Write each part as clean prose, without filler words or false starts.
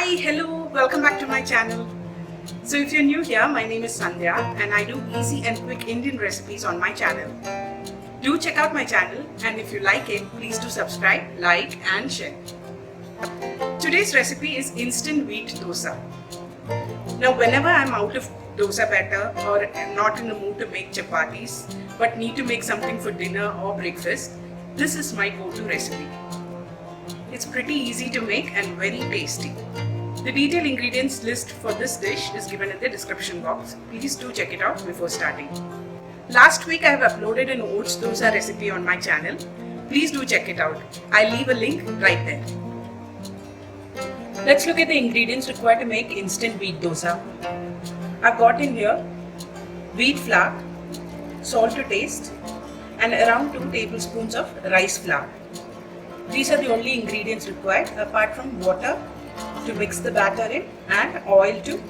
Hi, hello, welcome back to my channel. So if you're new here, my name is Sandhya and I do easy and quick Indian recipes on my channel. Do check out my channel, and if you like it, please do subscribe, like and share. Today's recipe is instant wheat dosa. Now whenever I'm out of dosa batter or am not in the mood to make chapatis but need to make something for dinner or breakfast, this is my go-to recipe. It's pretty easy to make and very tasty. The detailed ingredients list for this dish is given in the description box. Please do check it out before starting. Last week I have uploaded an oats dosa recipe on my channel. Please do check it out. I'll leave a link right there. Let's look at the ingredients required to make instant wheat dosa. I've got in here wheat flour, salt to taste, and around 2 tablespoons of rice flour. These are the only ingredients required apart from water to mix the batter in and oil to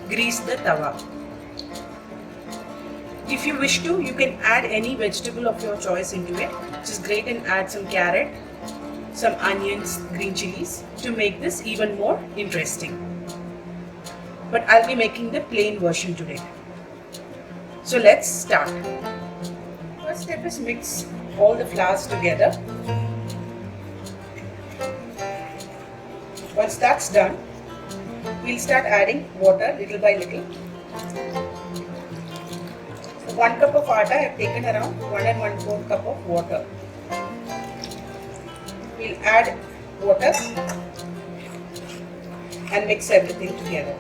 grease the tawa. If you wish to, you can add any vegetable of your choice into it, which is great, and add some carrot, some onions, green chilies to make this even more interesting. But I'll be making the plain version today. So let's start. First step is mix all the flours together. Once that's done, we'll start adding water little by little. So 1 cup of atta, I have taken around 1 and 1/4 cup of water. We'll add water and mix everything together.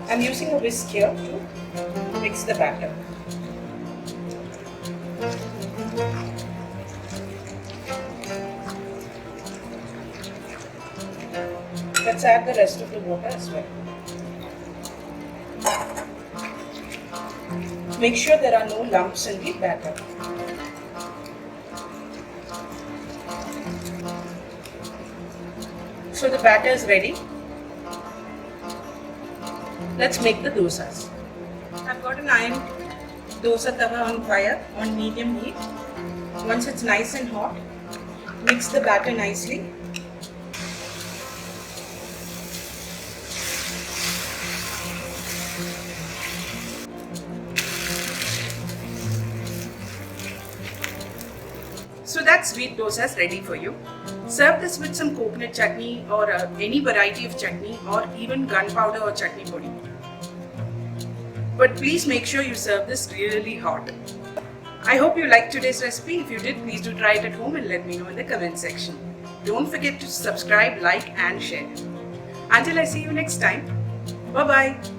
I'm using a whisk here to mix the batter. Let's add the rest of the water as well. Make sure there are no lumps in the batter. So the batter is ready. Let's make the dosas. I've got an iron dosa tawa on fire on medium heat. Once it's nice and hot, mix the batter nicely. So that's wheat dosas ready for you. Serve this with some coconut chutney or any variety of chutney, or even gunpowder or chutney podi. But please make sure you serve this really hot. I hope you liked today's recipe. If you did, please do try it at home and let me know in the comment section. Don't forget to subscribe, like and share. Until I see you next time, bye bye.